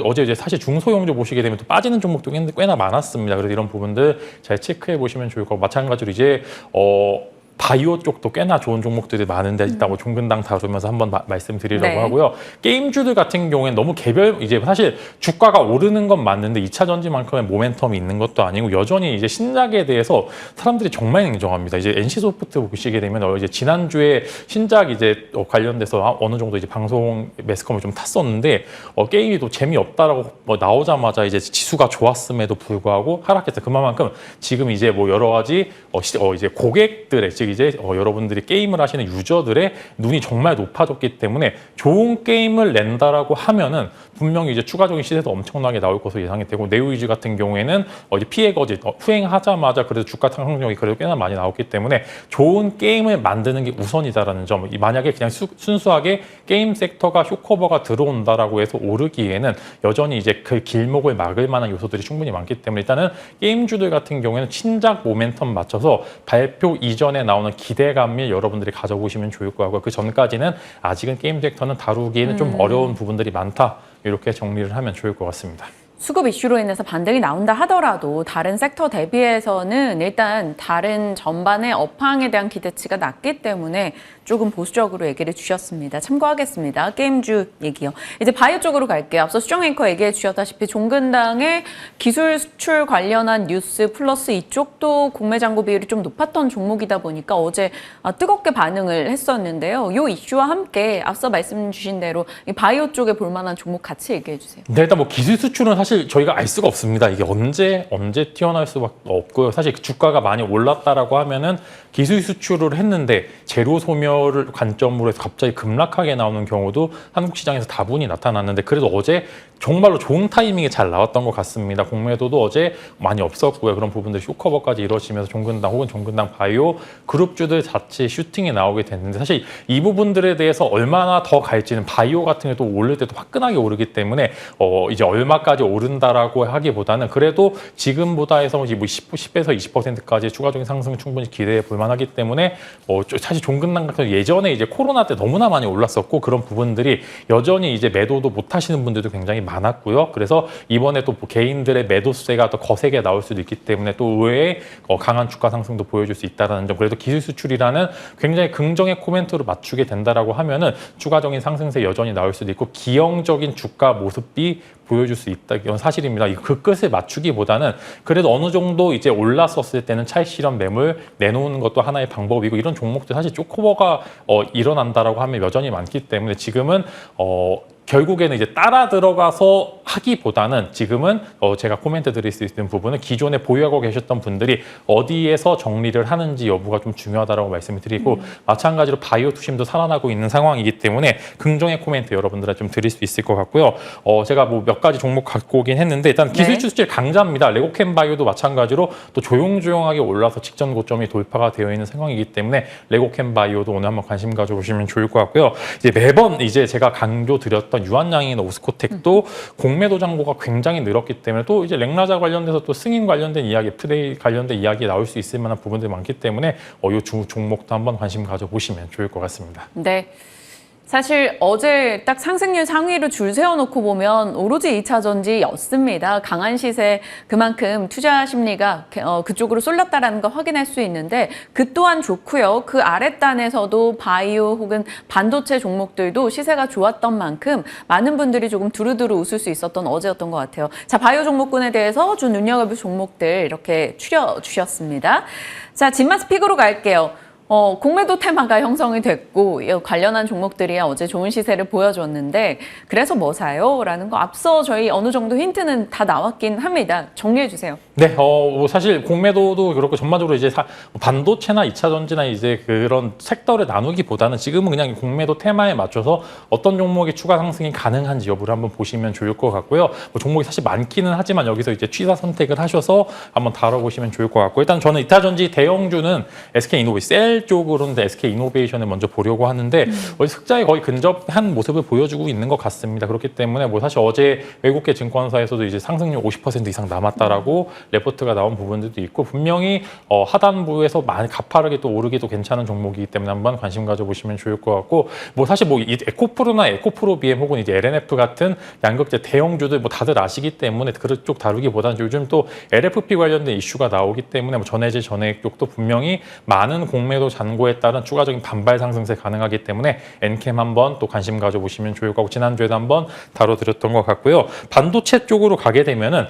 어제 이제 사실 중소형주 보시게 되면 또 빠지는 종목도 꽤나 많았습니다. 그래서 이런 부분들 잘 체크해 보시면 좋을 거고 마찬가지로 이제 바이오 쪽도 꽤나 좋은 종목들이 많은데 이따 뭐 종근당 다루면서 한번 말씀드리려고 네. 하고요. 게임주들 같은 경우에는 너무 이제 사실 주가가 오르는 건 맞는데 2차 전지만큼의 모멘텀이 있는 것도 아니고 여전히 이제 신작에 대해서 사람들이 정말 냉정합니다. 이제 NC소프트 보시게 되면 이제 지난주에 신작 이제 관련돼서 어느 정도 이제 방송 매스컴을 좀 탔었는데 게임이 또 재미없다라고 나오자마자 이제 지수가 좋았음에도 불구하고 하락했어요. 그만큼 지금 이제 뭐 여러 가지 이제 고객들의 즉 이제 여러분들이 게임을 하시는 유저들의 눈이 정말 높아졌기 때문에 좋은 게임을 낸다라고 하면은 분명히 이제 추가적인 시세도 엄청나게 나올 것으로 예상이 되고 네오이즈 같은 경우에는 이제 피해 거짓 후행하자마자 그래도 주가 상승력이 그래도 꽤나 많이 나왔기 때문에 좋은 게임을 만드는 게 우선이다라는 점. 만약에 그냥 순수하게 게임 섹터가 쇼커버가 들어온다라고 해서 오르기에는 여전히 이제 그 길목을 막을 만한 요소들이 충분히 많기 때문에 일단은 게임주들 같은 경우에는 신작 모멘텀 맞춰서 발표 이전에 나오는 기대감을 여러분들이 가져보시면 좋을 것 같고요. 그 전까지는 아직은 게임 섹터는 다루기에는 좀 어려운 부분들이 많다. 이렇게 정리를 하면 좋을 것 같습니다. 수급 이슈로 인해서 반등이 나온다 하더라도 다른 섹터 대비해서는 일단 다른 전반의 업황에 대한 기대치가 낮기 때문에 조금 보수적으로 얘기를 주셨습니다. 참고하겠습니다. 게임주 얘기요. 이제 바이오 쪽으로 갈게요. 앞서 수정 앵커 얘기해 주셨다시피 종근당의 기술 수출 관련한 뉴스 플러스 이쪽도 공매 잔고 비율이 좀 높았던 종목이다 보니까 어제 뜨겁게 반응을 했었는데요. 이 이슈와 함께 앞서 말씀 주신 대로 이 바이오 쪽에 볼 만한 종목 같이 얘기해 주세요. 네, 일단 뭐 기술 수출은 사실 저희가 알 수가 없습니다. 이게 언제 튀어나올 수밖에 없고요. 사실 주가가 많이 올랐다라고 하면은 기술 수출을 했는데 재료 소멸을 관점으로 해서 갑자기 급락하게 나오는 경우도 한국 시장에서 다분히 나타났는데 그래도 어제 정말로 좋은 타이밍에 잘 나왔던 것 같습니다. 공매도도 어제 많이 없었고요. 그런 부분들이 쇼커버까지 이루어지면서 종근당 혹은 종근당 바이오 그룹주들 자체 슈팅이 나오게 됐는데 사실 이 부분들에 대해서 얼마나 더 갈지는 바이오 같은 경우도 오를 때도 화끈하게 오르기 때문에 이제 얼마까지 오른다라고 하기보다는 그래도 지금보다 해서 뭐 10에서 20%까지 추가적인 상승 충분히 기대해 볼 만하기 때문에 사실 종근당 같은 예전에 이제 코로나 때 너무나 많이 올랐었고 그런 부분들이 여전히 이제 매도도 못 하시는 분들도 굉장히 많았고요. 그래서 이번에 또 개인들의 매도세가 더 거세게 나올 수도 있기 때문에 또 의외의 강한 주가 상승도 보여줄 수 있다는 점. 그래도 기술 수출이라는 굉장히 긍정의 코멘트로 맞추게 된다라고 하면은 추가적인 상승세 여전히 나올 수도 있고 기형적인 주가 모습이 보여줄 수 있다. 이건 사실입니다. 그 끝을 맞추기보다는 그래도 어느 정도 이제 올랐었을 때는 차익 실현 매물 내놓는 것도 하나의 방법이고 이런 종목들 사실 쇼커버가 일어난다라고 하면 여전히 많기 때문에 지금은 결국에는 이제 따라 들어가서 하기보다는 지금은 제가 코멘트 드릴 수 있는 부분은 기존에 보유하고 계셨던 분들이 어디에서 정리를 하는지 여부가 좀 중요하다고 말씀을 드리고 마찬가지로 바이오 투심도 살아나고 있는 상황이기 때문에 긍정의 코멘트 여러분들한테 좀 드릴 수 있을 것 같고요. 제가 뭐 몇 가지 종목 갖고 오긴 했는데 일단 기술 추스질 강자입니다. 레고캠 바이오도 마찬가지로 또 조용조용하게 올라서 직전 고점이 돌파가 되어 있는 상황이기 때문에 레고캠 바이오도 오늘 한번 관심 가져보시면 좋을 것 같고요. 이제 매번 이제 제가 강조 드렸던 유한양행이나 오스코텍도 공매도 잔고가 굉장히 늘었기 때문에 또 이제 렉라자 관련돼서 또 승인 관련된 이야기, 프레이 관련된 이야기 나올 수 있을 만한 부분들이 많기 때문에 이 종목도 한번 관심 가져보시면 좋을 것 같습니다. 네. 사실 어제 딱 상승률 상위로 줄 세워놓고 보면 오로지 2차 전지였습니다. 강한 시세 그만큼 투자 심리가 그쪽으로 쏠렸다는 거 확인할 수 있는데 그 또한 좋고요. 그 아랫단에서도 바이오 혹은 반도체 종목들도 시세가 좋았던 만큼 많은 분들이 조금 두루두루 웃을 수 있었던 어제였던 것 같아요. 자, 바이오 종목군에 대해서 좀 눈여겨볼 종목들 이렇게 추려주셨습니다. 자, 진마스픽으로 갈게요. 공매도 테마가 형성이 됐고 관련한 종목들이 어제 좋은 시세를 보여줬는데 그래서 뭐 사요? 라는 거 앞서 저희 어느 정도 힌트는 다 나왔긴 합니다. 정리해 주세요. 네, 뭐 사실 공매도도 그렇고 전반적으로 이제 반도체나 2차 전지나 이제 그런 섹터를 나누기보다는 지금은 그냥 공매도 테마에 맞춰서 어떤 종목의 추가 상승이 가능한지 여부를 한번 보시면 좋을 것 같고요. 뭐 종목이 사실 많기는 하지만 여기서 이제 취사 선택을 하셔서 한번 다뤄보시면 좋을 것 같고 일단 저는 2차 전지 대형주는 SK이노베이션 셀 쪽으로는 SK이노베이션을 먼저 보려고 하는데 흑자에 거의 근접한 모습을 보여주고 있는 것 같습니다. 그렇기 때문에 뭐 사실 어제 외국계 증권사에서도 이제 상승률 50% 이상 남았다라고 레포트가 나온 부분들도 있고 분명히 하단부에서 많이 가파르게 또 오르기도 괜찮은 종목이기 때문에 한번 관심 가져보시면 좋을 것 같고 뭐 사실 뭐 에코프로나 에코프로 BM 혹은 이제 LNF 같은 양극재 대형주들 뭐 다들 아시기 때문에 그쪽 다루기보다는 요즘 또 LFP 관련된 이슈가 나오기 때문에 뭐 전해질 전해액 쪽도 분명히 많은 공매도 잔고에 따른 추가적인 반발 상승세 가능하기 때문에 엔캠 한번 또 관심 가져보시면 좋을 것 같고 지난주에도 한번 다뤄드렸던 것 같고요. 반도체 쪽으로 가게 되면은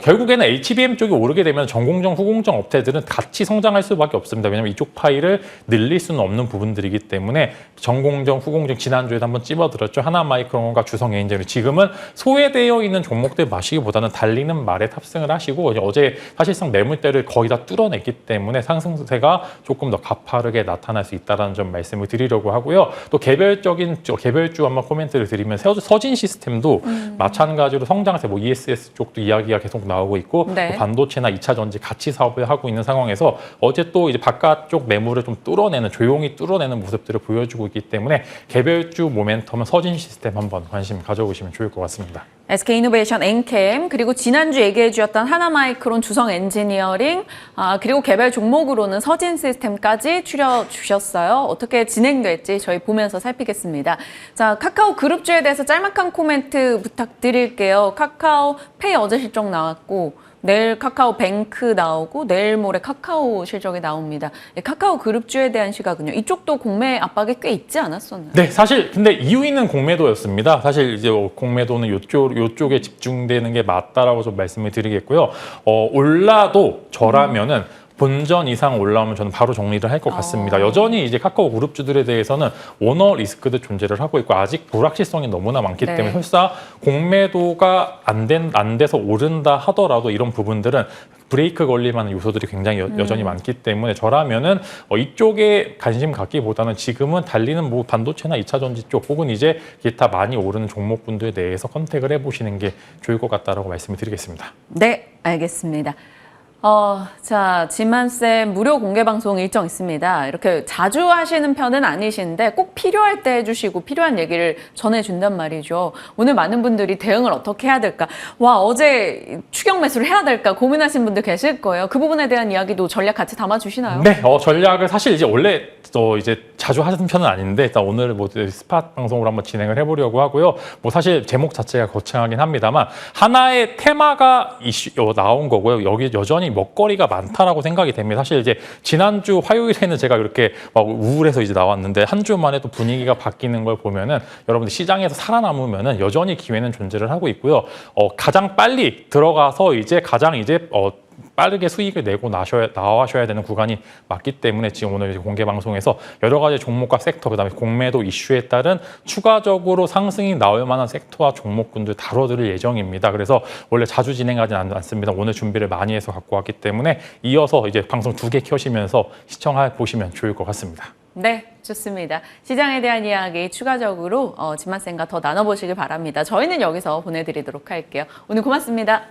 결국에는 HBM 쪽이 오르게 되면 전공정, 후공정 업체들은 같이 성장할 수밖에 없습니다. 왜냐하면 이쪽 파일을 늘릴 수는 없는 부분들이기 때문에 전공정, 후공정 지난주에도 한번 찝어드렸죠. 하나마이크론과 주성에인제는 지금은 소외되어 있는 종목들 마시기보다는 달리는 말에 탑승을 하시고 어제 사실상 매물대를 거의 다 뚫어냈기 때문에 상승세가 조금 더 가파르게 나타날 수 있다는 점 말씀을 드리려고 하고요. 또 개별주 한번 코멘트를 드리면 서진 시스템도 마찬가지로 성장세, 뭐 ESS 쪽도 이야기가 계속 나오고 있고 네. 반도체나 2차 전지 같이 사업을 하고 있는 상황에서 어제 또 이제 바깥쪽 매물을 좀 조용히 뚫어내는 모습들을 보여주고 있기 때문에 개별주 모멘텀은 서진 시스템 한번 관심 가져보시면 좋을 것 같습니다. SK이노베이션, 엔캠, 그리고 지난주 얘기해 주셨던 하나마이크론, 주성엔지니어링, 그리고 개별 종목으로는 서진 시스템까지 추려주셨어요. 어떻게 진행될지 저희 보면서 살피겠습니다. 자, 카카오 그룹주에 대해서 짤막한 코멘트 부탁드릴게요. 카카오페이 어제 실적 나왔고 내일 카카오뱅크 나오고 내일 모레 카카오 실적이 나옵니다. 카카오 그룹주에 대한 시각은요. 이쪽도 공매 압박이 꽤 있지 않았었나요? 네, 사실 근데 이유는 공매도였습니다. 사실 이제 공매도는 요쪽에 집중되는 게 맞다라고 좀 말씀을 드리겠고요. 올라도 저라면은 본전 이상 올라오면 저는 바로 정리를 할 것 같습니다. 여전히 이제 카카오 그룹주들에 대해서는 오너 리스크도 존재를 하고 있고 아직 불확실성이 너무나 많기 때문에 설사 공매도가 안 돼서 오른다 하더라도 이런 부분들은 브레이크 걸릴 만한 요소들이 굉장히 여전히 많기 때문에 저라면은 이쪽에 관심 갖기보다는 지금은 달리는 뭐 반도체나 2차 전지 쪽 혹은 이제 기타 많이 오르는 종목분들에 대해서 컨택을 해보시는 게 좋을 것 같다라고 말씀을 드리겠습니다. 네, 알겠습니다. 자, 지만쌤 무료 공개 방송 일정 있습니다. 이렇게 자주 하시는 편은 아니신데 꼭 필요할 때 해주시고 필요한 얘기를 전해준단 말이죠. 오늘 많은 분들이 대응을 어떻게 해야 될까? 와, 어제 추격 매수를 해야 될까? 고민하시는 분들 계실 거예요. 그 부분에 대한 이야기도 전략 같이 담아주시나요? 네, 전략을 사실 이제 원래 이제 자주 하는 편은 아닌데 일단 오늘 뭐 스팟 방송으로 한번 진행을 해보려고 하고요. 뭐 사실 제목 자체가 거창하긴 합니다만 하나의 테마가 나온 거고요. 여기 여전히 먹거리가 많다라고 생각이 됩니다. 사실 이제 지난주 화요일에는 제가 이렇게 막 우울해서 이제 나왔는데 한 주 만에 또 분위기가 바뀌는 걸 보면은 여러분들 시장에서 살아남으면은 여전히 기회는 존재를 하고 있고요. 가장 빨리 들어가서 가장 빠르게 수익을 내고 나와셔야 되는 구간이 맞기 때문에 지금 오늘 공개 방송에서 여러 가지 종목과 섹터, 그다음에 공매도 이슈에 따른 추가적으로 상승이 나올 만한 섹터와 종목군들 다뤄드릴 예정입니다. 그래서 원래 자주 진행하지는 않습니다. 오늘 준비를 많이 해서 갖고 왔기 때문에 이어서 이제 방송 2개 켜시면서 시청해 보시면 좋을 것 같습니다. 네, 좋습니다. 시장에 대한 이야기 추가적으로 진만쌤과 더 나눠보시길 바랍니다. 저희는 여기서 보내드리도록 할게요. 오늘 고맙습니다.